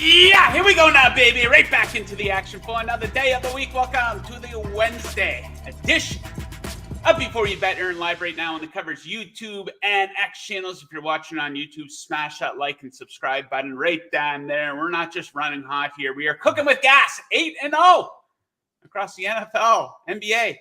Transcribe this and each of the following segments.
Yeah, here we go now, baby. Right back into the action for another day of the week. Welcome to the Wednesday edition of Before You Bet. Earn live right now on the Covers YouTube and X channels. If you're watching on YouTube, smash that like and subscribe button right down there. We're not just running hot here. We are cooking with gas, 8-0 across the NFL, NBA,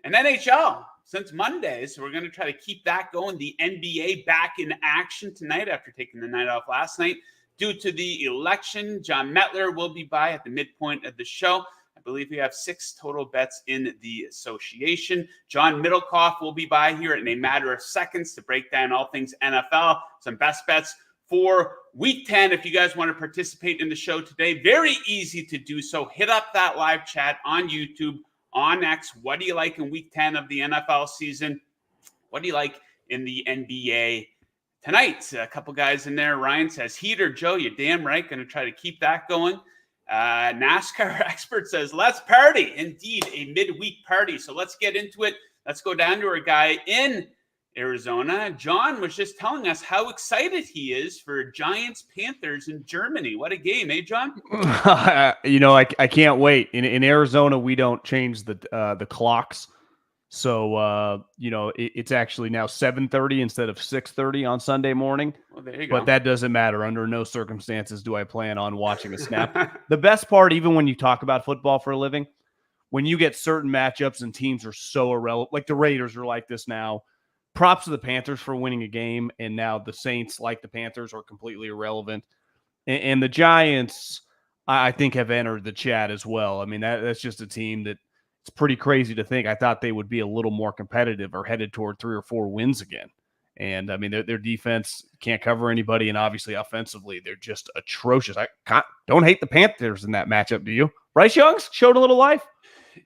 and NHL since Monday. So we're going to try to keep that going. The NBA back in action tonight after taking the night off last night. Due to the election, Jon Metler will be by at the midpoint of the show. I believe we have 6 total bets in the association. John Middlekauff will be by here in a matter of seconds to break down all things NFL, some best bets for Week 10. If you guys want to participate in the show today, very easy to do so. Hit up that live chat on YouTube, on X. What do you like in Week 10 of the NFL season? What do you like in the NBA tonight? A couple guys in there. Ryan says, Heater, Joe, you're damn right. Going to try to keep that going. NASCAR expert says, let's party. Indeed, a midweek party. So let's get into it. Let's go down to our guy in Arizona. John was just telling us how excited he is for Giants-Panthers in Germany. What a game, eh, John? I can't wait. In Arizona, we don't change the clocks. So, it's actually now 7:30 instead of 6:30 on Sunday morning. Well, there you go. But that doesn't matter. Under no circumstances do I plan on watching a snap. The best part, even when you talk about football for a living, when you get certain matchups and teams are so irrelevant, like the Raiders are like this now. Props to the Panthers for winning a game, and now the Saints, like the Panthers, are completely irrelevant. And the Giants, I think, have entered the chat as well. I mean, that's just a team that it's pretty crazy to think. I thought they would be a little more competitive or headed toward 3 or 4 wins again. And, I mean, their defense can't cover anybody, and obviously offensively they're just atrocious. I don't hate the Panthers in that matchup, do you? Bryce Young's showed a little life.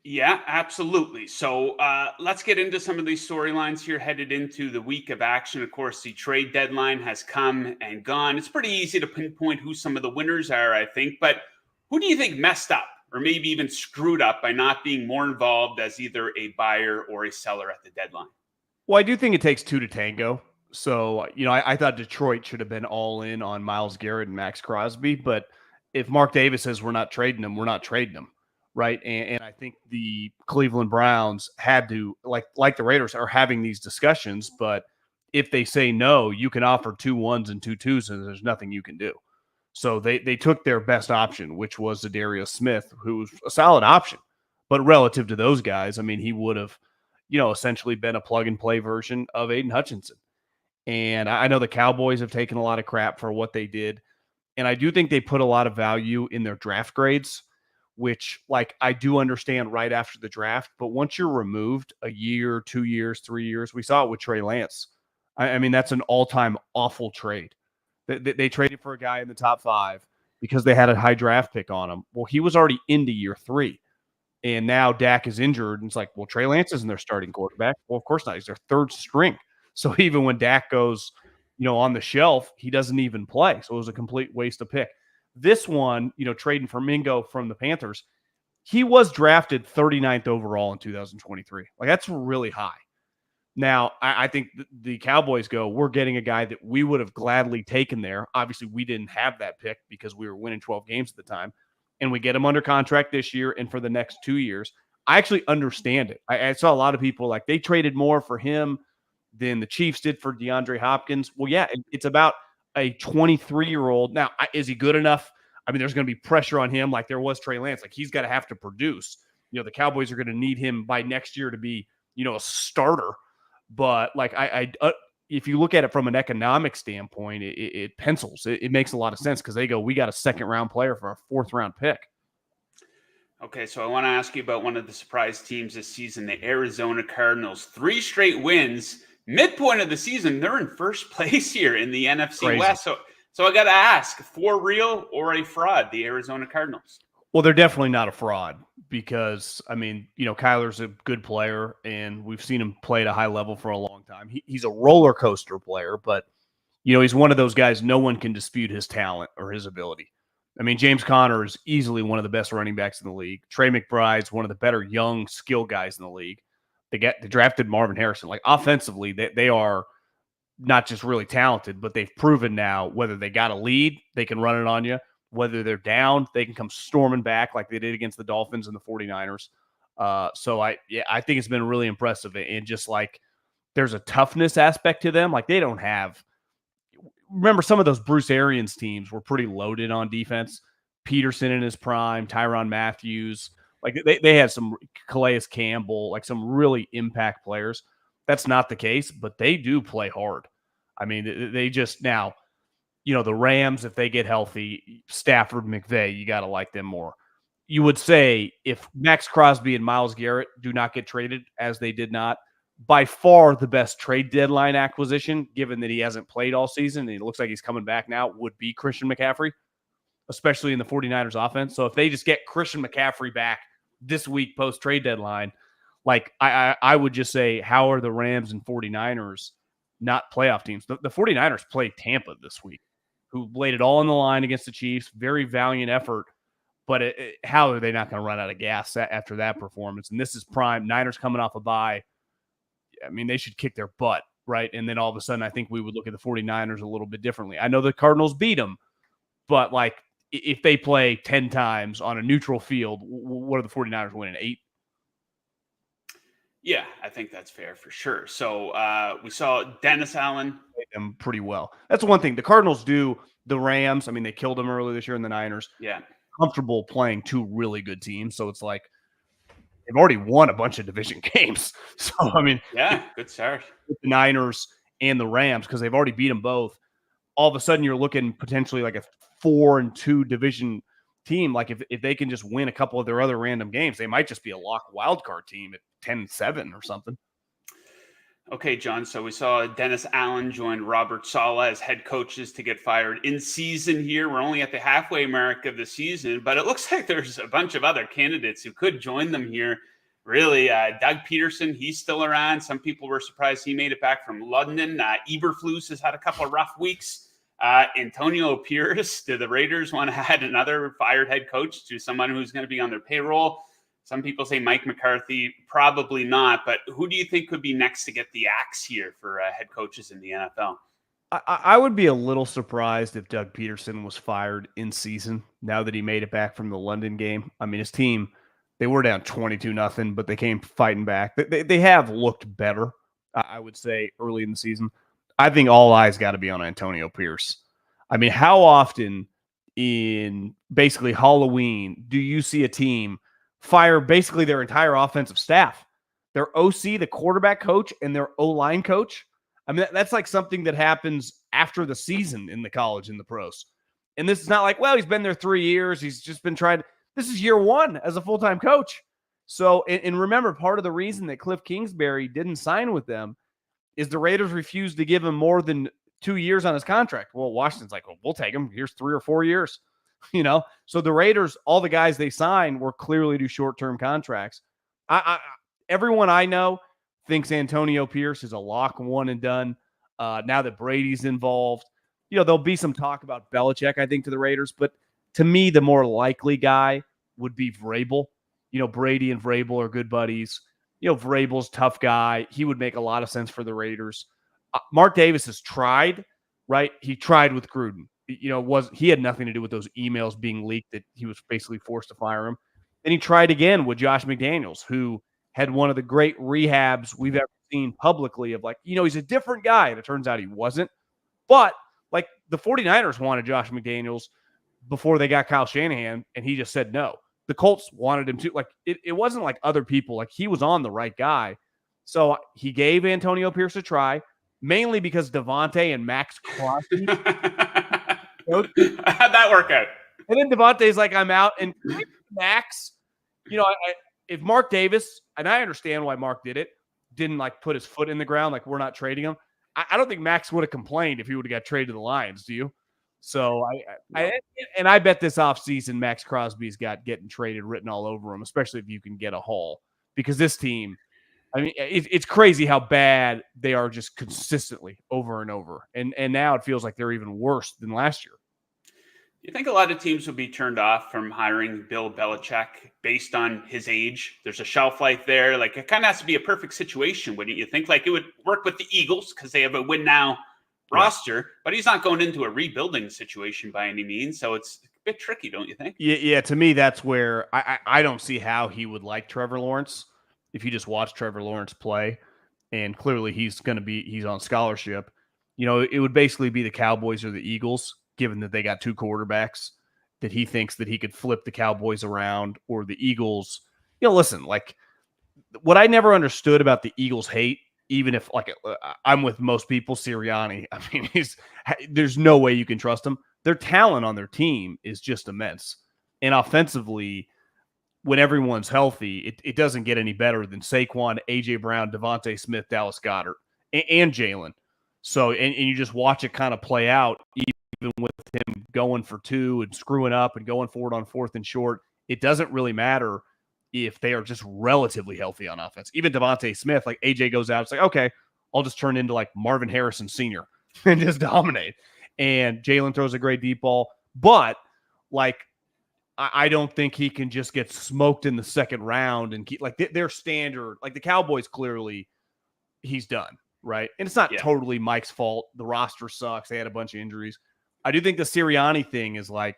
Yeah, absolutely. So let's get into some of these storylines here headed into the week of action. Of course, the trade deadline has come and gone. It's pretty easy to pinpoint who some of the winners are, I think. But who do you think messed up or maybe even screwed up by not being more involved as either a buyer or a seller at the deadline? Well, I do think it takes 2 to tango. So, I thought Detroit should have been all in on Myles Garrett and Max Crosby. But if Mark Davis says we're not trading them, we're not trading them. Right. And I think the Cleveland Browns had to, like the Raiders, are having these discussions. But if they say no, you can offer 2 1s and 2 2s, and there's nothing you can do. So they took their best option, which was Zadarius Smith, who was a solid option. But relative to those guys, I mean, he would have, essentially been a plug-and-play version of Aiden Hutchinson. And I know the Cowboys have taken a lot of crap for what they did. And I do think they put a lot of value in their draft grades, which, I do understand right after the draft. But once you're removed a year, 2 years, 3 years, we saw it with Trey Lance. I mean, that's an all-time awful trade. They traded for a guy in the top 5 because they had a high draft pick on him. Well, he was already into year 3. And now Dak is injured. And it's like, well, Trey Lance isn't their starting quarterback. Well, of course not. He's their 3rd string. So even when Dak goes, on the shelf, he doesn't even play. So it was a complete waste of pick. This one, trading for Mingo from the Panthers, he was drafted 39th overall in 2023. That's really high. Now, I think the Cowboys go, we're getting a guy that we would have gladly taken there. Obviously, we didn't have that pick because we were winning 12 games at the time. And we get him under contract this year and for the next 2 years. I actually understand it. I saw a lot of people they traded more for him than the Chiefs did for DeAndre Hopkins. Well, yeah, it's about a 23-year-old. Now, is he good enough? I mean, there's going to be pressure on him like there was Trey Lance. He's got to have to produce. The Cowboys are going to need him by next year to be, a starter. But if you look at it from an economic standpoint, it pencils. It makes a lot of sense because they go, we got a 2nd-round player for a 4th-round pick. Okay, so I want to ask you about one of the surprise teams this season, the Arizona Cardinals. 3 straight wins. Midpoint of the season, they're in first place here in the NFC Crazy. West. So I got to ask, for real or a fraud, the Arizona Cardinals? Well, they're definitely not a fraud because, I mean, Kyler's a good player, and we've seen him play at a high level for a long time. He's a roller coaster player, but, he's one of those guys no one can dispute his talent or his ability. I mean, James Conner is easily one of the best running backs in the league. Trey McBride's one of the better young skill guys in the league. They drafted Marvin Harrison. Offensively, they are not just really talented, but they've proven now whether they got a lead, they can run it on you. whether they're down, they can come storming back like they did against the Dolphins and the 49ers. So I think it's been really impressive. And just like there's a toughness aspect to them. Like they don't have, remember some of those Bruce Arians teams were pretty loaded on defense. Peterson in his prime, Tyrann Matthews, like they had some Calais Campbell, like some really impact players. That's not the case, but they do play hard. I mean, they just now, the Rams, if they get healthy, Stafford, McVay, you got to like them more. You would say if Max Crosby and Myles Garrett do not get traded, as they did not, by far the best trade deadline acquisition, given that he hasn't played all season and it looks like he's coming back now, would be Christian McCaffrey, especially in the 49ers offense. So if they just get Christian McCaffrey back this week post-trade deadline, like I would just say, how are the Rams and 49ers not playoff teams? The 49ers played Tampa this week, who laid it all on the line against the Chiefs. Very valiant effort. But how are they not going to run out of gas after that performance? And this is prime. Niners coming off a bye. I mean, they should kick their butt, right? And then all of a sudden, I think we would look at the 49ers a little bit differently. I know the Cardinals beat them, but like if they play 10 times on a neutral field, what are the 49ers winning? 8? Yeah, I think that's fair for sure. So we saw Dennis Allen. Them pretty well. That's one thing. The Cardinals do. The Rams, I mean, they killed them earlier this year, in the Niners. Yeah. Comfortable playing two really good teams. So it's like they've already won a bunch of division games. So, I mean, yeah, good start. The Niners and the Rams, because they've already beat them both. All of a sudden, you're looking potentially like a 4-2 division team. Like if they can just win a couple of their other random games, they might just be a lock wild card team at 10-7 or something. Okay, John. So we saw Dennis Allen join Robert Saleh as head coaches to get fired in season here. We're only at the halfway mark of the season, but it looks like there's a bunch of other candidates who could join them here. Really, Doug Peterson, he's still around. Some people were surprised he made it back from London. Eberflus has had a couple of rough weeks. Antonio Pierce, do the Raiders want to add another fired head coach to someone who's going to be on their payroll? Some people say Mike McCarthy, probably not. But who do you think could be next to get the axe here for head coaches in the NFL? I would be a little surprised if Doug Peterson was fired in season now that he made it back from the London game. I mean, his team, they were down 22-0, but they came fighting back. They have looked better, I would say, early in the season. I think all eyes got to be on Antonio Pierce. I mean, how often in basically Halloween do you see a team fire basically their entire offensive staff, their OC, the quarterback coach, and their O-line coach? I mean, that's like something that happens after the season in the college, in the pros. And this is not like, well, he's been there 3 years. He's just been trying. This is year one as a full-time coach. So, and remember, part of the reason that Cliff Kingsbury didn't sign with them is the Raiders refused to give him more than 2 years on his contract. Well, Washington's like, well, we'll take him. Here's 3 or 4 years. So the Raiders, all the guys they signed were clearly to short-term contracts. Everyone I know thinks Antonio Pierce is a lock, one and done. Now that Brady's involved, there'll be some talk about Belichick, I think, to the Raiders. But to me, the more likely guy would be Vrabel. Brady and Vrabel are good buddies. Vrabel's tough guy. He would make a lot of sense for the Raiders. Mark Davis has tried, right? He tried with Gruden. He had nothing to do with those emails being leaked that he was basically forced to fire him. And he tried again with Josh McDaniels, who had one of the great rehabs we've ever seen publicly of like, he's a different guy. And it turns out he wasn't. But like the 49ers wanted Josh McDaniels before they got Kyle Shanahan, and he just said no. The Colts wanted him to. Like it wasn't like other people. Like he was on the right guy. So he gave Antonio Pierce a try, mainly because Devontae and Max Crosby. How'd that work out? And then Devontae's like, I'm out. And Max, if Mark Davis, and I understand why Mark did it, didn't like put his foot in the ground, like we're not trading him. I don't think Max would have complained if he would have got traded to the Lions. Do you? So I bet this offseason Max Crosby's got getting traded written all over him, especially if you can get a haul. Because this team, I mean, it's crazy how bad they are just consistently over and over. And now it feels like they're even worse than last year. You think a lot of teams would be turned off from hiring Bill Belichick based on his age? There's a shelf life there. Like it kind of has to be a perfect situation, wouldn't you think? Like it would work with the Eagles because they have a win now roster, but he's not going into a rebuilding situation by any means. So it's bit tricky, don't you think? Yeah. To me, that's where I don't see how he would like Trevor Lawrence if you just watch Trevor Lawrence play. And clearly he's on scholarship. It would basically be the Cowboys or the Eagles, given that they got two quarterbacks that he thinks that he could flip the Cowboys around, or the Eagles. Listen, like what I never understood about the Eagles hate, even if I'm with most people, Sirianni. I mean, there's no way you can trust him. Their talent on their team is just immense. And offensively, when everyone's healthy, it doesn't get any better than Saquon, A.J. Brown, Devontae Smith, Dallas Goedert, and Jalen. So, and you just watch it kind of play out, even with him going for two and screwing up and going forward on fourth and short. It doesn't really matter if they are just relatively healthy on offense. Even Devontae Smith, like A.J. goes out, it's like, okay, I'll just turn into like Marvin Harrison Sr. and just dominate. And Jalen throws a great deep ball. But, like, I don't think he can just get smoked in the second round and keep like their standard. Like the Cowboys, clearly he's done, right? And it's not totally Mike's fault. The roster sucks. They had a bunch of injuries. I do think the Sirianni thing is like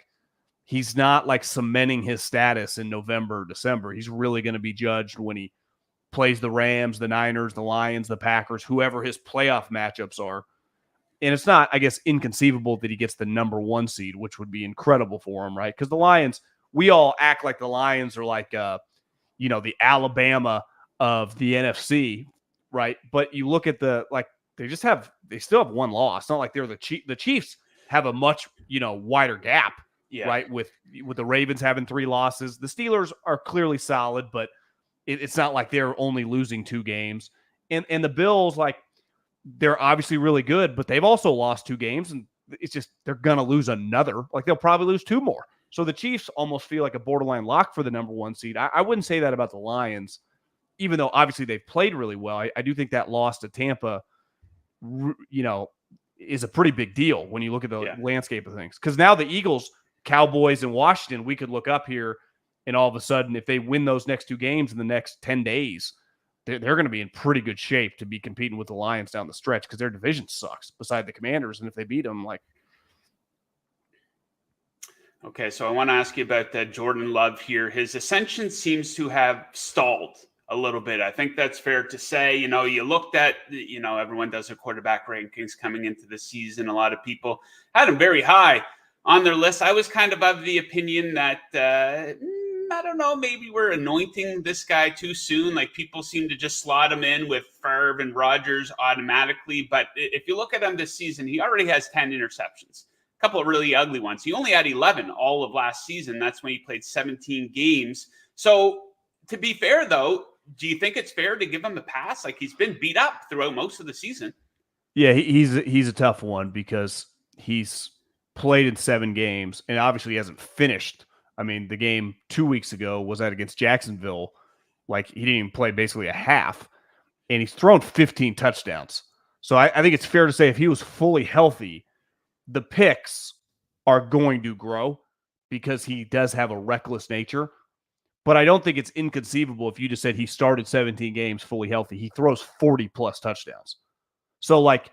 he's not like cementing his status in November, December. He's really going to be judged when he plays the Rams, the Niners, the Lions, the Packers, whoever his playoff matchups are. And it's not, I guess, inconceivable that he gets the number one seed, which would be incredible for him, right? Because the Lions, we all act like the Lions are like, the Alabama of the NFC, right? But you look at they still have one loss. It's not like they're the Chiefs. The Chiefs have a much, wider gap, right? With the Ravens having 3 losses. The Steelers are clearly solid, but it's not like they're only losing 2 games. And the Bills, like, they're obviously really good, but they've also lost 2 games, and it's just they're going to lose another. Like, they'll probably lose 2 more. So the Chiefs almost feel like a borderline lock for the number one seed. I wouldn't say that about the Lions, even though obviously they've played really well. I do think that loss to Tampa, is a pretty big deal when you look at the landscape of things. Because now the Eagles, Cowboys, and Washington, we could look up here, and all of a sudden, if they win those next 2 games in the next 10 days, they're going to be in pretty good shape to be competing with the Lions down the stretch because their division sucks beside the Commanders. And if they beat them, like. Okay, so I want to ask you about Jordan Love here. His ascension seems to have stalled a little bit. I think that's fair to say. You looked at, everyone does their quarterback rankings coming into the season. A lot of people had him very high on their list. I was kind of the opinion that, I don't know, maybe we're anointing this guy too soon. Like, people seem to just slot him in with Favre and Rodgers automatically. But if you look at him this season, he already has 10 interceptions, a couple of really ugly ones. He only had 11 all of last season. That's when he played 17 games. So to be fair, though, do you think it's fair to give him a pass? Like, he's been beat up throughout most of the season. Yeah, he's a tough one because he's played in 7 games and obviously he hasn't finished. I mean, the game 2 weeks ago was that against Jacksonville. Like, he didn't even play basically a half, and he's thrown 15 touchdowns. So I think it's fair to say if he was fully healthy, the picks are going to grow because he does have a reckless nature. But I don't think it's inconceivable if you just said he started 17 games fully healthy. He throws 40-plus touchdowns. So, like,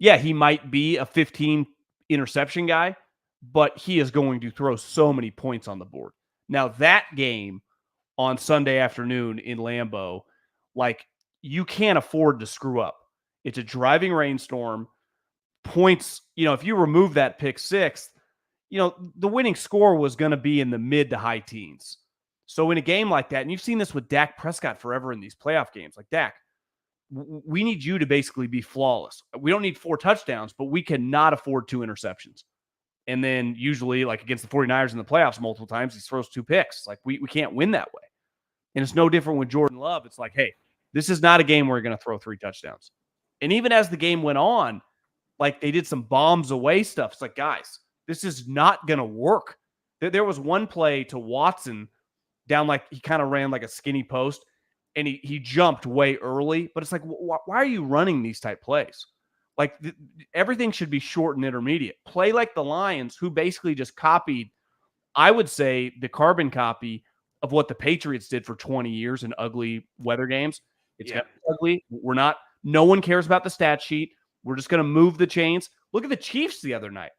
yeah, he might be a 15 interception guy, but he is going to throw so many points on the board. Now, that game on Sunday afternoon in Lambeau, like, you can't afford to screw up. It's a driving rainstorm. Points, if you remove that pick 6, the winning score was going to be in the mid to high teens. So in a game like that, and you've seen this with Dak Prescott forever in these playoff games, like, Dak, we need you to basically be flawless. We don't need 4 touchdowns, but we cannot afford 2 interceptions. And then usually, like against the 49ers in the playoffs multiple times, he throws 2 picks. Like, we can't win that way. And it's no different with Jordan Love. It's like, hey, this is not a game where you're going to throw 3 touchdowns. And even as the game went on, like, they did some bombs away stuff. It's like, guys, this is not going to work. There was one play to Watson down, like, he kind of ran like a skinny post, and he jumped way early. But it's like, why are you running these type plays? Like, everything should be short and intermediate. Play like the Lions, who basically just copied, I would say, the carbon copy of what the Patriots did for 20 years in ugly weather games. It's ugly. No one cares about the stat sheet. We're just going to move the chains. Look at the Chiefs the other night.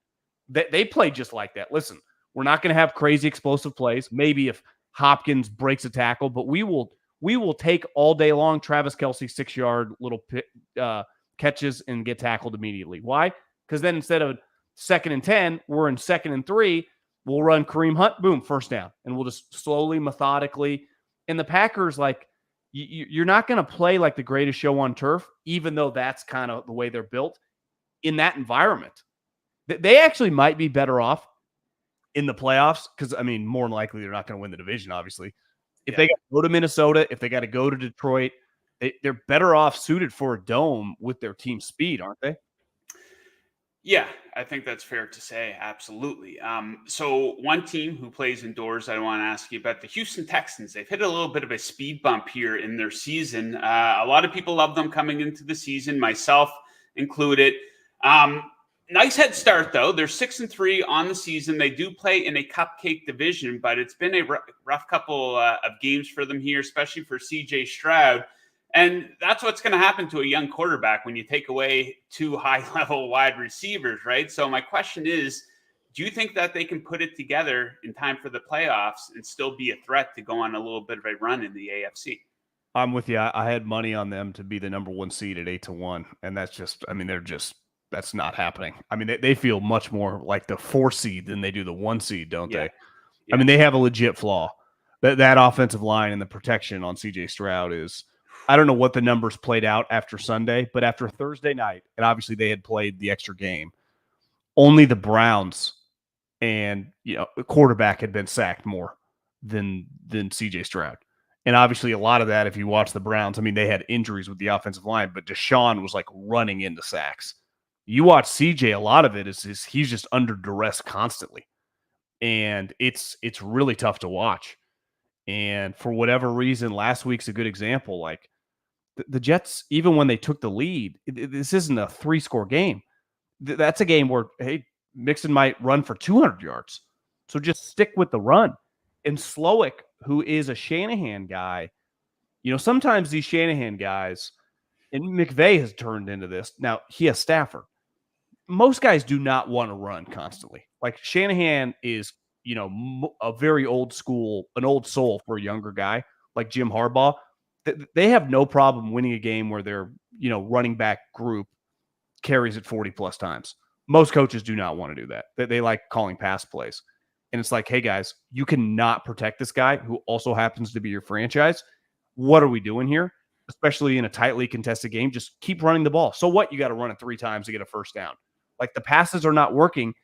They played just like that. Listen, We're not going to have crazy explosive plays. Maybe if Hopkins breaks a tackle, but we will take all day long Travis Kelce 6-yard little catches and get tackled immediately. Why? Because then instead of 2nd and 10, we're in 2nd and 3. We'll run Kareem Hunt, boom, first down, and we'll just slowly, methodically. And the Packers, like, you're not going to play like the greatest show on turf, even though that's kind of the way they're built in that environment. They actually might be better off in the playoffs because, I mean, more than likely they're not going to win the division, obviously. If they got to go to Minnesota, if they got to go to Detroit, they're better off suited for a dome with their team speed, aren't they? Yeah, I think that's fair to say. Absolutely. So one team who plays indoors, I want to ask you about the Houston Texans. They've hit a little bit of a speed bump here in their season. A lot of people love them coming into the season, myself included. Nice head start, though. They're 6-3 on the season. They do play in a cupcake division, but it's been a rough couple of games for them here, especially for CJ Stroud. And that's what's going to happen to a young quarterback when you take away 2 high-level wide receivers, right? So my question is, do you think that they can put it together in time for the playoffs and still be a threat to go on a little bit of a run in the AFC? I'm with you. I had money on them to be the number 1 seed at 8-1. And that's just, I mean, that's not happening. I mean, they feel much more like the 4 seed than they do the 1 seed, don't they? Yeah. I mean, they have a legit flaw. That offensive line and the protection on CJ Stroud is, I don't know what the numbers played out after Sunday, but after Thursday night, and obviously they had played the extra game, only the Browns and the quarterback had been sacked more than CJ Stroud. And obviously a lot of that, if you watch the Browns, I mean, they had injuries with the offensive line, but Deshaun was like running into sacks. You watch CJ, a lot of it is he's just under duress constantly. And it's really tough to watch. And for whatever reason, last week's a good example. Like, the Jets, even when they took the lead, this isn't a 3-score game. That's a game where, hey, Mixon might run for 200 yards. So just stick with the run. And Slowick, who is a Shanahan guy, sometimes these Shanahan guys, and McVay has turned into this. Now, he has Stafford. Most guys do not want to run constantly. Like, Shanahan is, a very old school, an old soul for a younger guy like Jim Harbaugh. They have no problem winning a game where their, running back group carries it 40+ times. Most coaches do not want to do that. They like calling pass plays. And it's like, hey, guys, you cannot protect this guy who also happens to be your franchise. What are we doing here? Especially in a tightly contested game, just keep running the ball. So what? You got to run it 3 times to get a first down. Like, the passes are not working.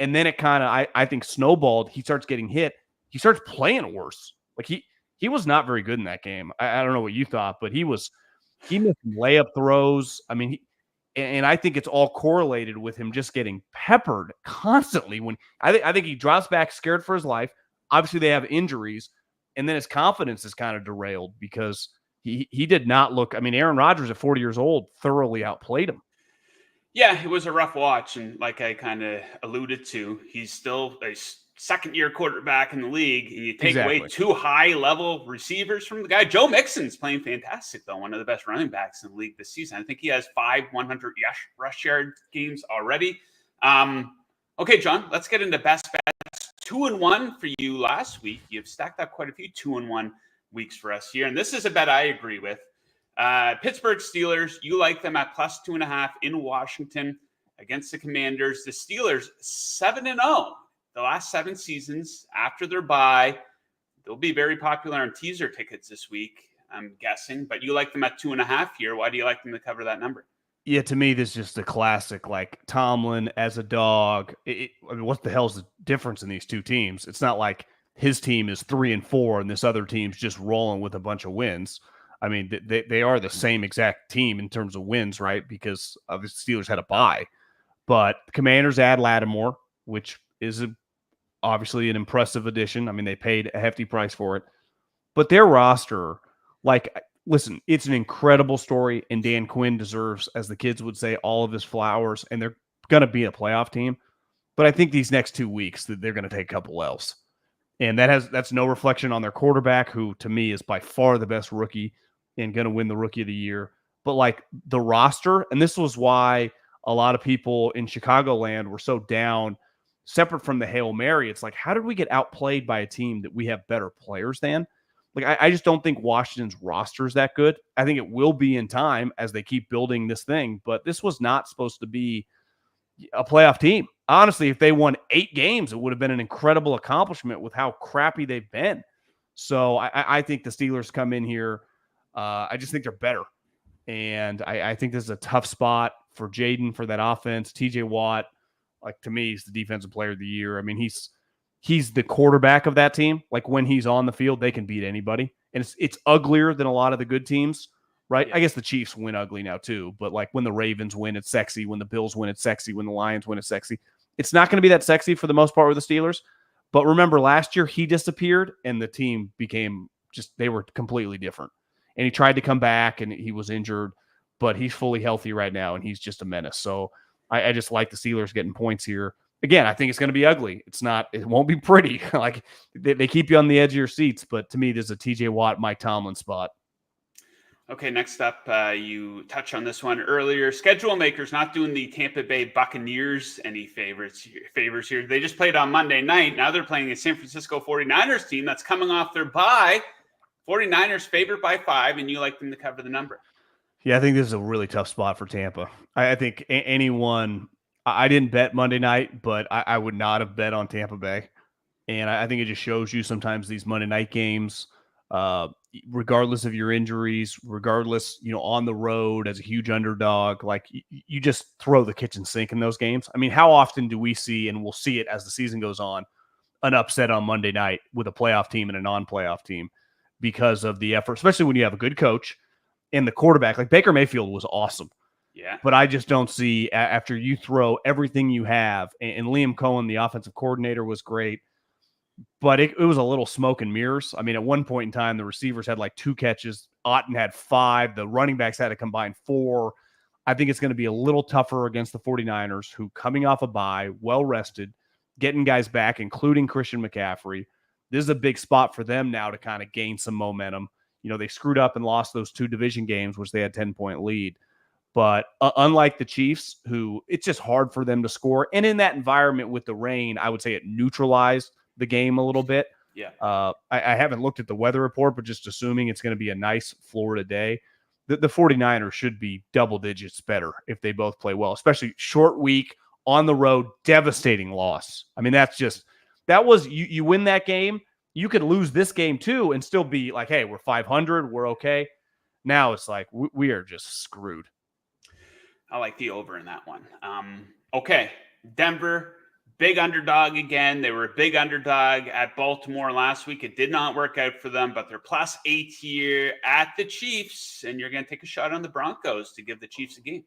And then it kind of, I think, snowballed. He starts getting hit. He starts playing worse. Like, he was not very good in that game. I don't know what you thought, but he missed layup throws. I mean, and I think it's all correlated with him just getting peppered constantly. When I think he drops back scared for his life. Obviously, they have injuries, and then his confidence is kind of derailed because he did not look. I mean, Aaron Rodgers at 40 years old thoroughly outplayed him. Yeah, it was a rough watch, and like I kind of alluded to, he's still a second-year quarterback in the league, and you take away 2 high-level receivers from the guy. Joe Mixon's playing fantastic, though, one of the best running backs in the league this season. I think he has 5 100 rush yard games already. Okay, John, let's get into best bets. 2-1 for you last week. You've stacked up quite a few 2-1 weeks for us here, and this is a bet I agree with. Pittsburgh Steelers, you like them at +2.5 in Washington against the Commanders. The Steelers 7-0. The last 7 seasons after their bye. They'll be very popular on teaser tickets this week, I'm guessing. But you like them at 2.5 here. Why do you like them to cover that number? Yeah, to me, this is just a classic. Like, Tomlin as a dog. I mean, what the hell's the difference in these two teams? It's not like his team is 3-4 and this other team's just rolling with a bunch of wins. I mean, they are the same exact team in terms of wins, right? Because the Steelers had a bye. But the Commanders add Lattimore, which is obviously an impressive addition. I mean, they paid a hefty price for it. But their roster, like, listen, it's an incredible story, and Dan Quinn deserves, as the kids would say, all of his flowers, and they're going to be a playoff team. But I think these next 2 weeks that they're going to take a couple L's. And that's no reflection on their quarterback, who to me is by far the best rookie and going to win the Rookie of the Year. But like the roster, and this was why a lot of people in Chicagoland were so down separate from the Hail Mary, it's like, how did we get outplayed by a team that we have better players than? Like, I just don't think Washington's roster is that good. I think it will be in time as they keep building this thing, but this was not supposed to be a playoff team. Honestly, if they won 8 games, it would have been an incredible accomplishment with how crappy they've been. So I think the Steelers come in here. I just think they're better. And I think this is a tough spot for Jaden, for that offense. TJ Watt, like, to me, he's the defensive player of the year. I mean, he's the quarterback of that team. Like, when he's on the field, they can beat anybody. And it's uglier than a lot of the good teams, right? Yeah. I guess the Chiefs win ugly now too, but like when the Ravens win, it's sexy. When the Bills win, it's sexy. When the Lions win, it's sexy. It's not going to be that sexy for the most part with the Steelers. But remember, last year he disappeared and the team became they were completely different. And he tried to come back and he was injured, but he's fully healthy right now and he's just a menace. So I just like the Steelers getting points here. Again, I think it's going to be ugly. It won't be pretty. Like, they keep you on the edge of your seats, but to me, there's a TJ Watt, Mike Tomlin spot. Okay, next up, you touched on this one earlier. Schedule makers not doing the Tampa Bay Buccaneers any favors here. They just played on Monday night. Now they're playing a San Francisco 49ers team that's coming off their bye. 49ers favored by 5, and you like them to cover the number. Yeah, I think this is a really tough spot for Tampa. I think anyone – I didn't bet Monday night, but I would not have bet on Tampa Bay. And I think it just shows you sometimes these Monday night games – regardless of your injuries, regardless, on the road as a huge underdog, like you just throw the kitchen sink in those games. I mean, how often do we see, and we'll see it as the season goes on, an upset on Monday night with a playoff team and a non-playoff team because of the effort, especially when you have a good coach and the quarterback. Like, Baker Mayfield was awesome. Yeah. But I just don't see, after you throw everything you have, and Liam Cohen, the offensive coordinator, was great. But it was a little smoke and mirrors. I mean, at one point in time, the receivers had like 2 catches. Otten had 5. The running backs had a combined 4. I think it's going to be a little tougher against the 49ers, who, coming off a bye, well-rested, getting guys back, including Christian McCaffrey. This is a big spot for them now to kind of gain some momentum. They screwed up and lost those 2 division games, which they had 10-point lead. But unlike the Chiefs, who it's just hard for them to score. And in that environment with the rain, I would say it neutralized the game a little bit. Yeah. I haven't looked at the weather report, but just assuming it's going to be a nice Florida day, the 49ers should be double digits better if they both play well, especially short week on the road, devastating loss. I mean, you win that game. You could lose this game too and still be like, hey, we're 500. We're okay. Now it's like, we are just screwed. I like the over in that one. Okay. Denver, big underdog again. They were a big underdog at Baltimore last week. It did not work out for them, but they're +8 here at the Chiefs, and you're going to take a shot on the Broncos to give the Chiefs a game.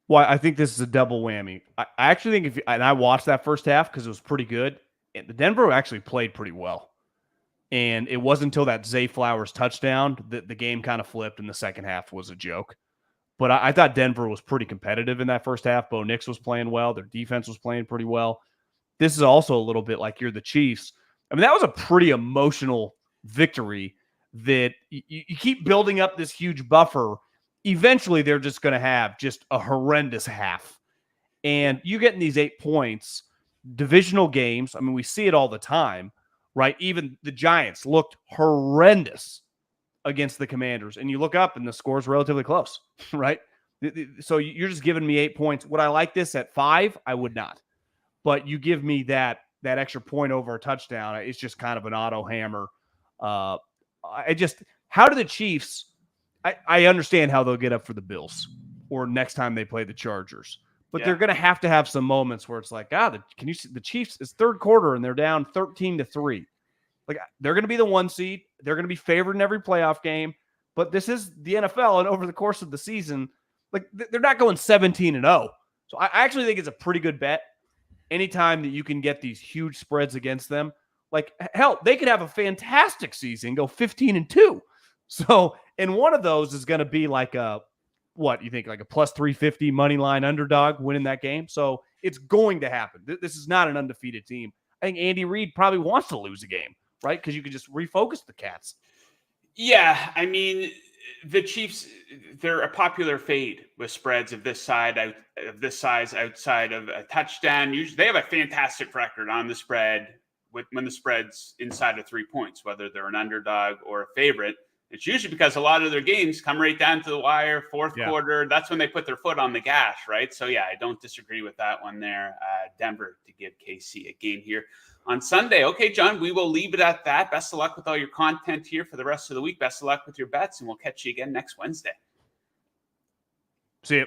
Well, I think this is a double whammy. I actually think and I watched that first half because it was pretty good. And the Denver actually played pretty well. And it wasn't until that Zay Flowers touchdown that the game kind of flipped, and the second half was a joke. But I thought Denver was pretty competitive in that first half. Bo Nix was playing well. Their defense was playing pretty well. This is also a little bit like you're the Chiefs. I mean, that was a pretty emotional victory that you keep building up this huge buffer. Eventually, they're just going to have just a horrendous half. And you get in these 8 points, divisional games. I mean, we see it all the time, right? Even the Giants looked horrendous against the Commanders. And you look up and the score's relatively close, right? So you're just giving me 8 points. Would I like this at 5? I would not. But you give me that extra point over a touchdown, it's just kind of an auto hammer. How do the Chiefs, I understand how they'll get up for the Bills or next time they play the Chargers, but they're going to have some moments where it's like, can you see the Chiefs? It's third quarter and they're down 13-3. Like, they're going to be the 1 seed. They're going to be favored in every playoff game, but this is the NFL. And over the course of the season, like, they're not going 17-0. So I actually think it's a pretty good bet. Anytime that you can get these huge spreads against them, like, hell, they could have a fantastic season, go 15-2. So, and one of those is going to be like what you think, like a +350 money line underdog winning that game. So it's going to happen. This is not an undefeated team. I think Andy Reid probably wants to lose a game, right? Because you can just refocus the Cats. Yeah, I mean, the Chiefs, they're a popular fade with spreads of this size outside of a touchdown. Usually, they have a fantastic record on the spread when the spread's inside of 3 points, whether they're an underdog or a favorite. It's usually because a lot of their games come right down to the wire, fourth quarter. That's when they put their foot on the gas, right? So, yeah, I don't disagree with that one there. Denver to give KC a game here on Sunday. Okay, John, we will leave it at that. Best of luck with all your content here for the rest of the week. Best of luck with your bets, and we'll catch you again next Wednesday. See you.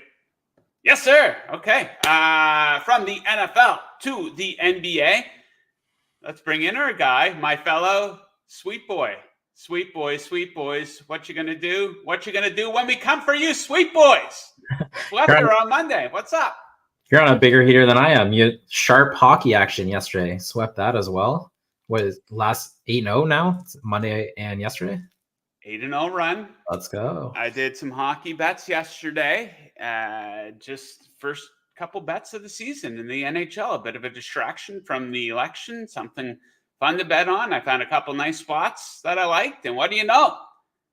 Yes, sir. Okay. From the NFL to the NBA, let's bring in our guy, my fellow sweet boy. Sweet boys, what you gonna do? What you gonna do when we come for you, sweet boys? Schefter on Monday. What's up? You're on a bigger heater than I am. You sharp hockey action yesterday. Swept that as well. What is last 8-0 now? It's Monday and yesterday. 8-0 run. Let's go. I did some hockey bets yesterday. Just first couple bets of the season in the NHL. A bit of a distraction from the election. Something fun to bet on. I found a couple nice spots that I liked. And what do you know?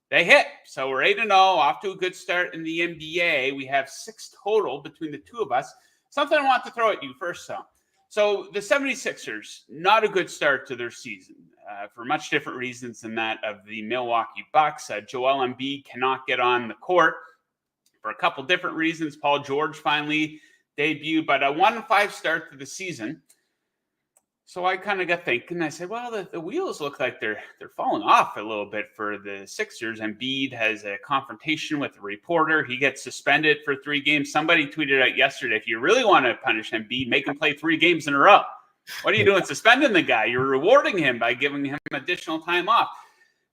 They hit. So we're 8-0, off to a good start in the NBA. We have 6 total between the two of us. Something I want to throw at you first, though. So the 76ers, not a good start to their season for much different reasons than that of the Milwaukee Bucks. Joel Embiid cannot get on the court for a couple different reasons. Paul George finally debuted, but a 1-5 start to the season. So I kind of got thinking. I said, well, the wheels look like they're falling off a little bit for the Sixers. Embiid has a confrontation with a reporter. He gets suspended for 3 games. Somebody tweeted out yesterday, if you really want to punish Embiid, make him play 3 games in a row. What are you doing suspending the guy? You're rewarding him by giving him additional time off.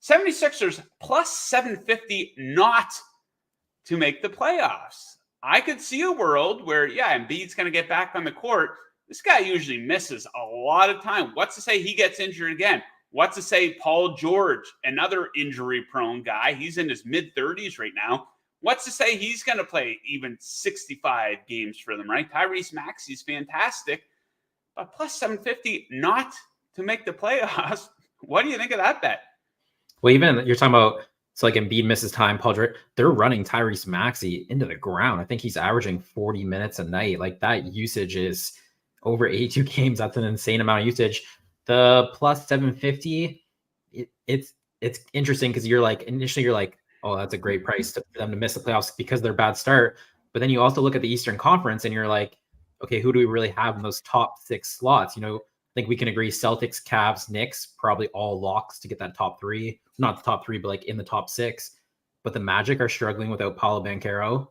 76ers plus 750 not to make the playoffs. I could see a world where, Embiid's going to get back on the court. This guy usually misses a lot of time. What's to say he gets injured again? What's to say Paul George, another injury-prone guy, he's in his mid-30s right now. What's to say he's going to play even 65 games for them, right? Tyrese Maxey's fantastic, but plus 750 not to make the playoffs. What do you think of that bet? Well, even you're talking about, so like Embiid misses time, Paul George, they're running Tyrese Maxey into the ground. I think he's averaging 40 minutes a night. Like that usage is over 82 games. That's an insane amount of usage. The plus 750, it's interesting because initially you're like, oh, that's a great price for them to miss the playoffs because of their bad start. But then you also look at the Eastern Conference and you're like, okay, who do we really have in those top 6 slots? I think we can agree Celtics, Cavs, Knicks, probably all locks to get that top 3. Not the top 3, but like in the top 6. But the Magic are struggling without Paolo Banchero,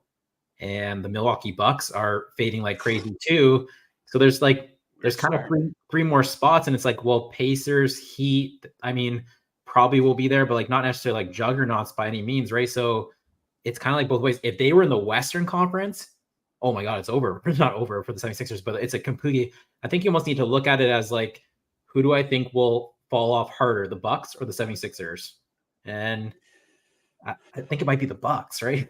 and the Milwaukee Bucks are fading like crazy too. So there's kind of 3 more spots, and it's like, well, Pacers, Heat, probably will be there, but like not necessarily like juggernauts by any means, right? So it's kind of like both ways. If they were in the Western Conference, oh my God, it's over. It's not over for the 76ers, but it's a completely, I think you almost need to look at it as like, who do I think will fall off harder, the Bucks or the 76ers? And I think it might be the Bucks, right?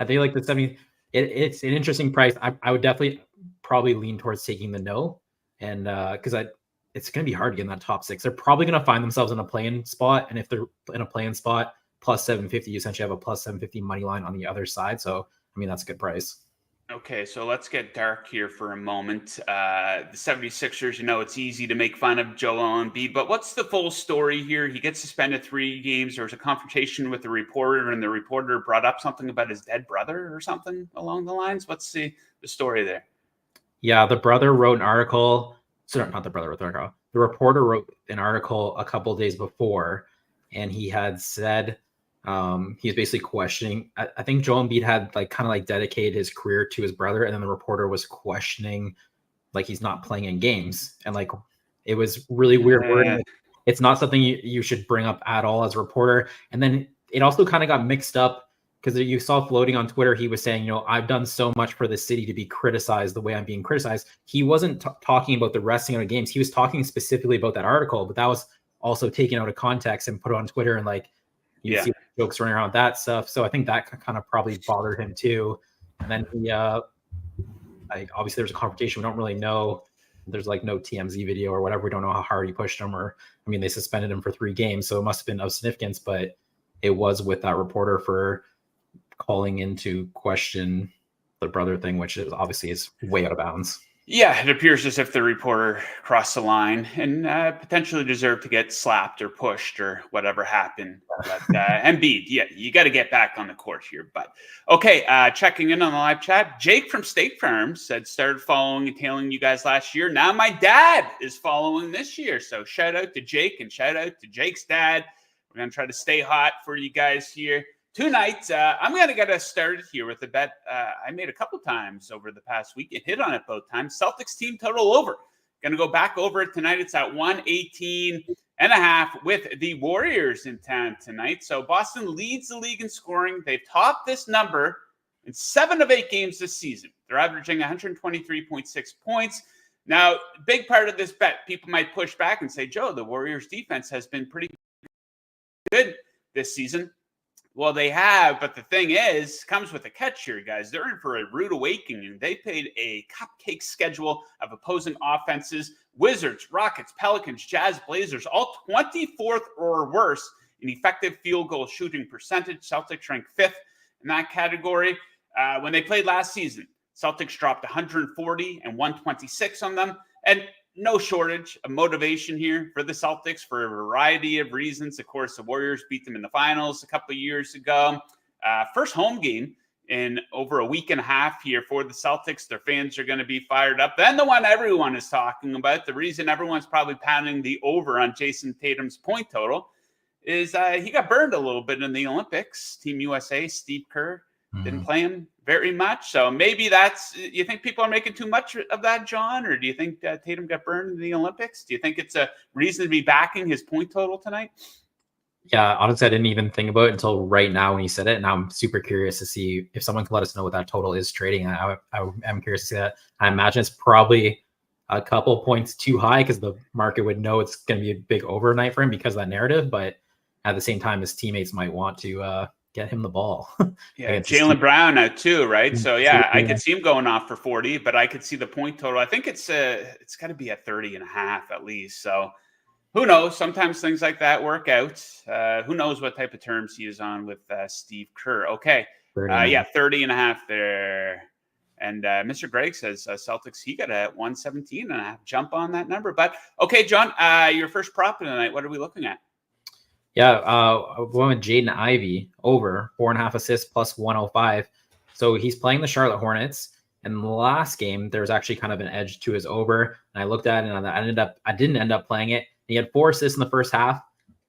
I think like the 70, it's an interesting price. I would definitely probably lean towards taking the no. And because it's going to be hard to get in that top 6. They're probably going to find themselves in a play-in spot. And if they're in a play-in spot, plus 750, you essentially have a plus 750 money line on the other side. So, that's a good price. Okay, so let's get dark here for a moment. The 76ers, it's easy to make fun of Joel Embiid, but what's the full story here? He gets suspended 3 games. There was a confrontation with the reporter, and the reporter brought up something about his dead brother or something along the lines. What's the story there? Yeah, the brother wrote an article. So not the brother wrote the article. The reporter wrote an article a couple of days before, and he had said he was basically questioning. I think Joel Embiid had kind of dedicated his career to his brother, and then the reporter was questioning he's not playing in games, and it was really weird wording. It's not something you should bring up at all as a reporter. And then it also kind of got mixed up because you saw floating on Twitter, he was saying, I've done so much for the city to be criticized the way I'm being criticized. He wasn't talking about the resting of the games. He was talking specifically about that article, but that was also taken out of context and put on Twitter, and you see jokes running around that stuff. So I think that kind of probably bothered him too. And then he, obviously there's a confrontation. We don't really know. There's no TMZ video or whatever. We don't know how hard he pushed him, or, they suspended him for 3 games. So it must've been of significance, but it was with that reporter for calling into question the brother thing, which is obviously is way out of bounds. Yeah, it appears as if the reporter crossed the line and potentially deserved to get slapped or pushed or whatever happened. But Embiid, yeah, you got to get back on the court here. But okay, checking in on the live chat. Jake from State Farm said started following and tailing you guys last year. Now my dad is following this year. So shout out to Jake and shout out to Jake's dad. We're going to try to stay hot for you guys here. Tonight, I'm going to get us started here with a bet I made a couple times over the past week. It hit on it both times. Celtics team total over. Going to go back over it tonight. It's at 118.5 with the Warriors in town tonight. So Boston leads the league in scoring. They've topped this number in 7 of 8 games this season. They're averaging 123.6 points. Now, big part of this bet, people might push back and say, Joe, the Warriors defense has been pretty good this season. Well, they have, but the thing is, comes with a catch here, guys. They're in for a rude awakening. They played a cupcake schedule of opposing offenses. Wizards, Rockets, Pelicans, Jazz, Blazers, all 24th or worse in effective field goal shooting percentage. Celtics ranked 5th in that category. When they played last season, Celtics dropped 140 and 126 on them. And no shortage of motivation here for the Celtics for a variety of reasons. Of course, the Warriors beat them in the finals a couple of years ago. First home game in over a week and a half here for the Celtics. Their fans are going to be fired up. Then the one everyone is talking about, the reason everyone's probably pounding the over on Jason Tatum's point total is he got burned a little bit in the Olympics. Team USA, Steve Kerr didn't play him very much. So maybe that's, you think people are making too much of that, John? Or do you think Tatum got burned in the Olympics? Do you think it's a reason to be backing his point total tonight? Yeah, honestly, I didn't even think about it until right now when you said it. And I'm super curious to see if someone can let us know what that total is trading. I am curious to see that. I imagine it's probably a couple points too high because the market would know it's going to be a big overnight for him because of that narrative. But at the same time, his teammates might want to get him the ball. Yeah, Jaylen Brown now too, right? So yeah, I could see him going off for 40, but I could see the point total. I think it's got to be at 30.5 at least. So who knows? Sometimes things like that work out. Who knows what type of terms he is on with Steve Kerr? Okay, 30.5 there. And Mr. Greg says Celtics, he got a 117.5 jump on that number. But okay, John, your first prop of the night. What are we looking at? Yeah, one with Jaden Ivey over 4.5 assists plus 105. So he's playing the Charlotte Hornets. And in the last game, there was actually kind of an edge to his over. And I looked at it and I didn't end up playing it. He had 4 assists in the first half,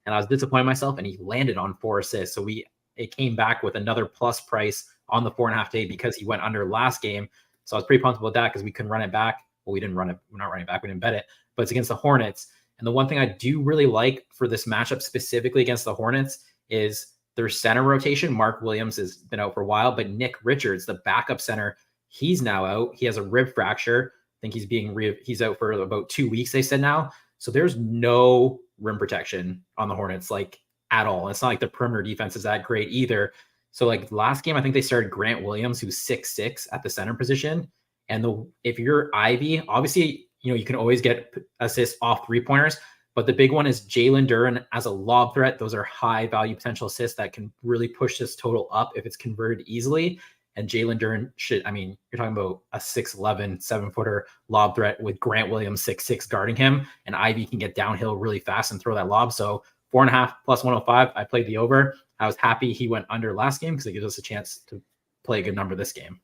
and I was disappointed in myself. And he landed on 4 assists. So it came back with another plus price on the 4.5 day because he went under last game. So I was pretty pumped about that because we couldn't run it back. Well, we didn't run it. We're not running it back. We didn't bet it. But it's against the Hornets. And the one thing I do really like for this matchup specifically against the Hornets is their center rotation. Mark Williams has been out for a while, but Nick Richards, the backup center, he's now out. He has a rib fracture. I think he's out for about 2 weeks, they said now. So there's no rim protection on the Hornets, like at all. It's not like the perimeter defense is that great either. So like last game, I think they started Grant Williams, who's 6'6" at the center position. And if you're Ivy, obviously, you can always get assists off 3-pointers, but the big one is Jalen Duren as a lob threat. Those are high value potential assists that can really push this total up if it's converted easily. And Jalen Duren you're talking about a 6'11", 7-footer lob threat with Grant Williams 6'6" guarding him, and Ivy can get downhill really fast and throw that lob. So 4.5 plus 105. I played the over. I was happy he went under last game because it gives us a chance to play a good number this game.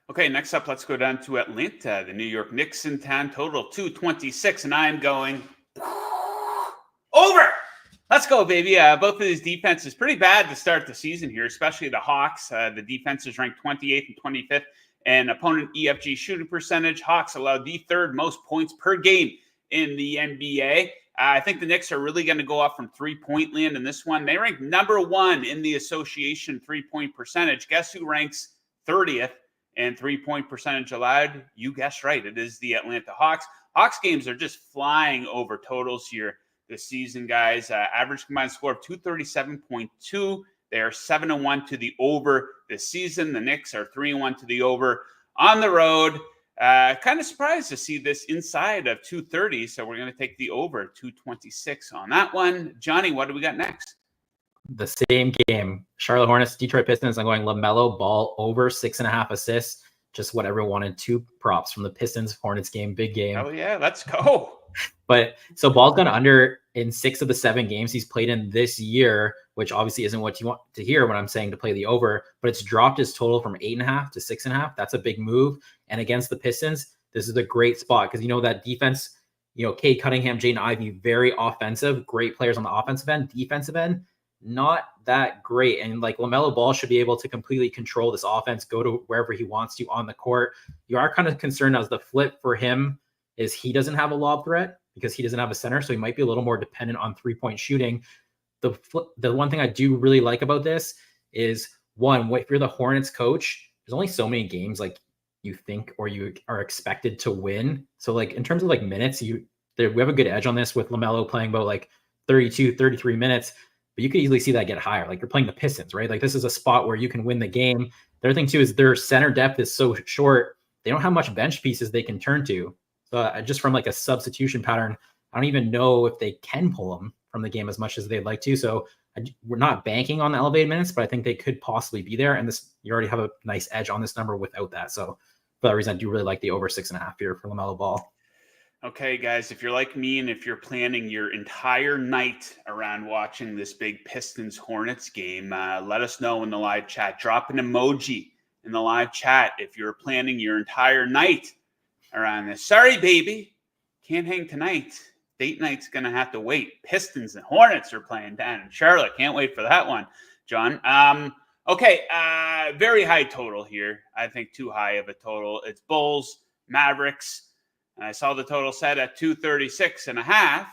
Okay, next up, let's go down to Atlanta. The New York Knicks in town, total 226, and I'm going over. Let's go, baby. Both of these defenses pretty bad to start the season here, especially the Hawks. The defense is ranked 28th and 25th, and opponent EFG shooting percentage. Hawks allowed the 3rd most points per game in the NBA. I think the Knicks are really going to go off from 3-point land in this one. They rank number 1 in the association 3-point percentage. Guess who ranks 30th? And 3-point percentage allowed? You guessed right. It is the Atlanta Hawks. Hawks games are just flying over totals here this season, guys. Average combined score of 237.2. They are 7-1 to the over this season. The Knicks are 3-1 to the over on the road. Kind of surprised to see this inside of 230. So we're going to take the over 226 on that one. Johnny, what do we got next? the same game, Charlotte Hornets, Detroit Pistons. I'm going LaMelo Ball over 6.5 assists. Just what everyone wanted. 2 props from the Pistons Hornets game, big game. Oh yeah, let's go. But so Ball's gone under in 6 of the 7 games he's played in this year, which obviously isn't what you want to hear when I'm saying to play the over, but it's dropped his total from 8.5 to 6.5. That's a big move. And against the Pistons, this is a great spot because that defense, Cade Cunningham, Jaden Ivey, very offensive, great players on the offensive end. Defensive end, not that great. And like LaMelo Ball should be able to completely control this offense, go to wherever he wants to on the court. You are kind of concerned as the flip for him is he doesn't have a lob threat because he doesn't have a center. So he might be a little more dependent on 3-point shooting. The one thing I do really like about this is, one, if you're the Hornets coach, there's only so many games like you think or you are expected to win. So like in terms of like minutes, we have a good edge on this with LaMelo playing about like 32, 33 minutes, but you could easily see that get higher. Like you're playing the Pistons, right? Like this is a spot where you can win the game. The other thing too is their center depth is so short. They don't have much bench pieces they can turn to. So just from like a substitution pattern, I don't even know if they can pull them from the game as much as they'd like to. So we're not banking on the elevated minutes, but I think they could possibly be there. And you already have a nice edge on this number without that. So for that reason, I do really like the over 6.5 here for LaMelo Ball. Okay, guys, if you're like me and if you're planning your entire night around watching this big Pistons Hornets game, let us know in the live chat. Drop an emoji in the live chat if you're planning your entire night around this. Sorry, baby. Can't hang tonight. Date night's going to have to wait. Pistons and Hornets are playing down in Charlotte. Can't wait for that one, John. Okay, very high total here. I think too high of a total. It's Bulls, Mavericks. I saw the total set at 236.5. I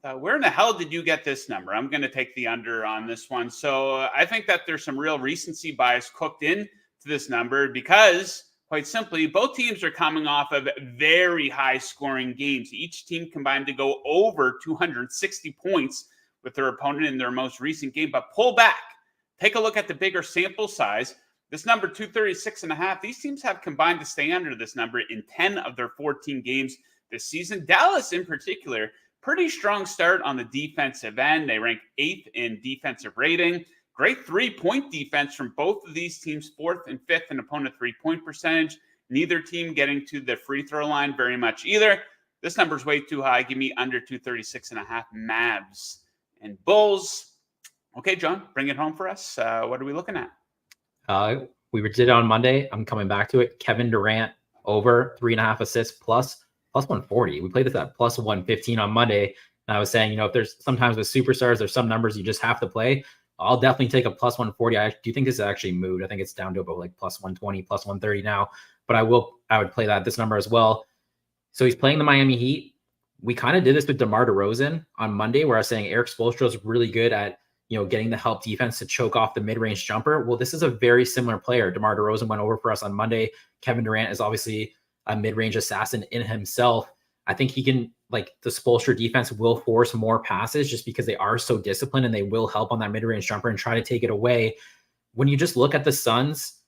thought, where in the hell did you get this number? I'm going to take the under on this one. So I think that there's some real recency bias cooked in to this number because, quite simply, both teams are coming off of very high scoring games. Each team combined to go over 260 points with their opponent in their most recent game. But pull back. Take a look at the bigger sample size. This number, 236.5, these teams have combined to stay under this number in 10 of their 14 games this season. Dallas, in particular, pretty strong start on the defensive end. They rank 8th in defensive rating. Great 3-point defense from both of these teams, 4th and 5th in opponent 3-point percentage. Neither team getting to the free throw line very much either. This number's way too high. Give me under 236.5 Mavs and Bulls. Okay, John, bring it home for us. What are we looking at? We did it on Monday. I'm coming back to it. Kevin Durant over 3.5 assists plus 140. We played this at plus 115 on Monday. And I was saying, if there's sometimes with superstars, there's some numbers you just have to play. I'll definitely take a plus 140. I do think this is actually moved. I think it's down to about like plus 120, plus 130 now. But I would play this number as well. So he's playing the Miami Heat. We kind of did this with DeMar DeRozan on Monday, where I was saying Eric Spoelstra is really good at getting the help defense to choke off the mid-range jumper. Well, this is a very similar player. DeMar DeRozan went over for us on Monday. Kevin Durant is obviously a mid-range assassin in himself. I think he can, the Spoelstra defense will force more passes just because they are so disciplined and they will help on that mid-range jumper and try to take it away. When you just look at the Suns,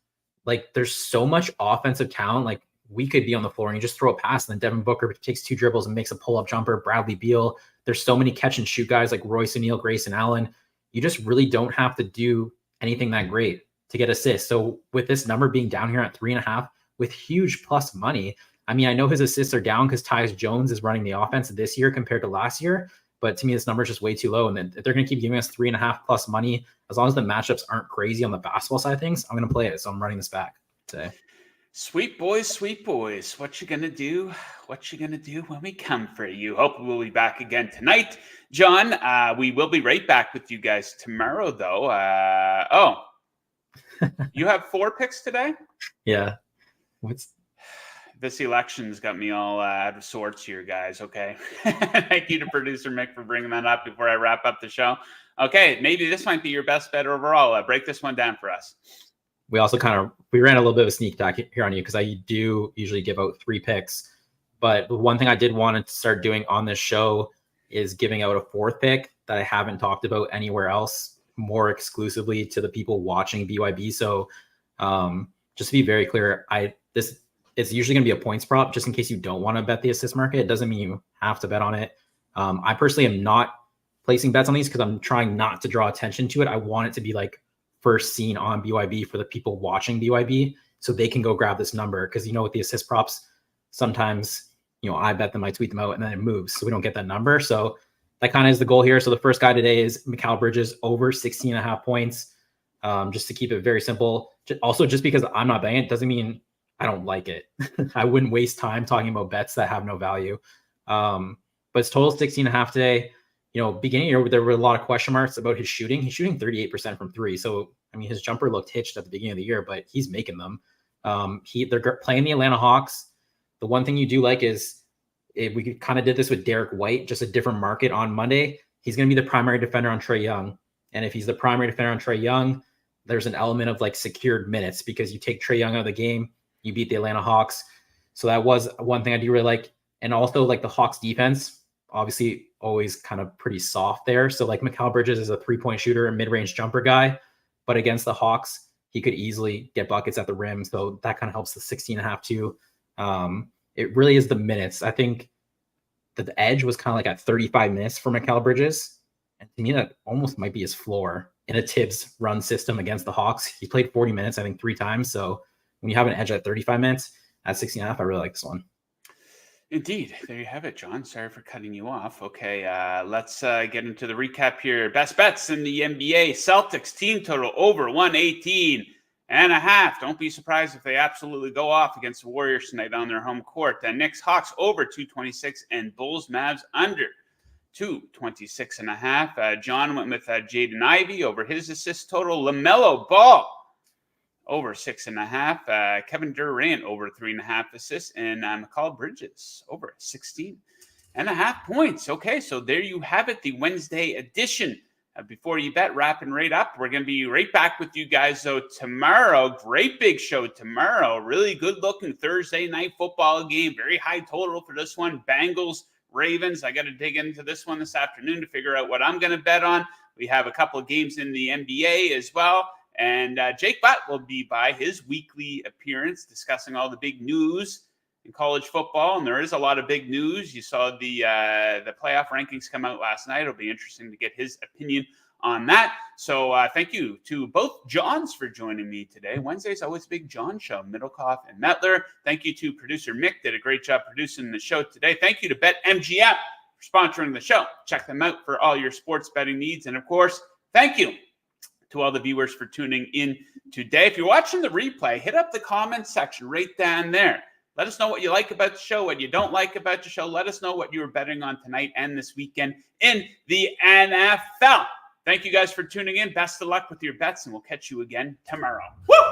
there's so much offensive talent. We could be on the floor and you just throw a pass and then Devin Booker takes 2 dribbles and makes a pull-up jumper. Bradley Beal. There's so many catch and shoot guys like Royce O'Neal, Grayson Allen. You just really don't have to do anything that great to get assists. So with this number being down here at 3.5 with huge plus money, I mean, I know his assists are down because Tyus Jones is running the offense this year compared to last year, but to me, this number is just way too low. And then if they're going to keep giving us 3.5 plus money, as long as the matchups aren't crazy on the basketball side of things, I'm going to play it. So I'm running this back today. Sweet boys. What you gonna do? What you gonna do when we come for you? Hope we'll be back again tonight, John. We will be right back with you guys tomorrow, though. You have 4 picks today? Yeah. This election's got me all out of sorts here, guys. Okay. Thank you to producer Mick for bringing that up before I wrap up the show. Okay, maybe this might be your best bet overall. Break this one down for us. We also we ran a little bit of a sneak attack here on you because I do usually give out 3 picks. But the one thing I did want to start doing on this show is giving out a 4th pick that I haven't talked about anywhere else, more exclusively to the people watching BYB. So just to be very clear, it's usually going to be a points prop just in case you don't want to bet the assist market. It doesn't mean you have to bet on it. I personally am not placing bets on these because I'm trying not to draw attention to it. I want it to be like first seen on BYB for the people watching BYB so they can go grab this number. Because, you know, with the assist props, sometimes, you know, I bet them, I tweet them out, and then it moves. So we don't get that number. So that kind of is the goal here. So the first guy today is Mikal Bridges over 16.5 points. Just to keep it very simple. Also, just because I'm not betting it doesn't mean I don't like it. I wouldn't waste time talking about bets that have no value. But it's total 16.5 today. You know, beginning of the year, there were a lot of question marks about his shooting. He's shooting 38% from three. So, I mean, his jumper looked hitched at the beginning of the year, but he's making them. They're playing the Atlanta Hawks. The one thing you do like is we kind of did this with Derek White, just a different market on Monday. He's going to be the primary defender on Trae Young. And if he's the primary defender on Trae Young, there's an element of like secured minutes because you take Trae Young out of the game, you beat the Atlanta Hawks. So that was one thing I do really like. And also like the Hawks defense, obviously always kind of pretty soft there. So like Mikal Bridges is a 3-point shooter and mid-range jumper guy, but against the Hawks, he could easily get buckets at the rim. So that kind of helps the 16.5 too. It really is the minutes. I think that the edge was kind of like at 35 minutes for Mikal Bridges. And to me, that almost might be his floor in a Tibbs run system against the Hawks. He played 40 minutes, I think 3 times. So when you have an edge at 35 minutes at 16.5, I really like this one. Indeed. There you have it, John. Sorry for cutting you off. Okay, let's get into the recap here. Best bets in the NBA. Celtics team total over 118.5. Don't be surprised if they absolutely go off against the Warriors tonight on their home court. Knicks Hawks over 226 and Bulls Mavs under 226.5. John went with Jaden Ivey over his assist total. LaMelo Ball over 6.5. Kevin Durant over 3.5 assists, and Mikal Bridges over 16.5 points. Okay, so there you have it, the Wednesday edition. Before you bet, wrapping right up. We're going to be right back with you guys, though, tomorrow. Great big show tomorrow. Really good-looking Thursday night football game. Very high total for this one. Bengals, Ravens. I got to dig into this one this afternoon to figure out what I'm going to bet on. We have a couple of games in the NBA as well. And Jake Butt will be by his weekly appearance discussing all the big news in college football. And there is a lot of big news. You saw the playoff rankings come out last night. It'll be interesting to get his opinion on that. So thank you to both Johns for joining me today. Wednesday's always a big John show, Middlekauff and Metler. Thank you to producer Mick, did a great job producing the show today. Thank you to BetMGM for sponsoring the show. Check them out for all your sports betting needs. And of course, thank you to all the viewers for tuning in today. If you're watching the replay, hit up the comments section right down there. Let us know what you like about the show, what you don't like about the show. Let us know what you were betting on tonight and this weekend in the NFL. Thank you guys for tuning in. Best of luck with your bets, and we'll catch you again tomorrow. Woo!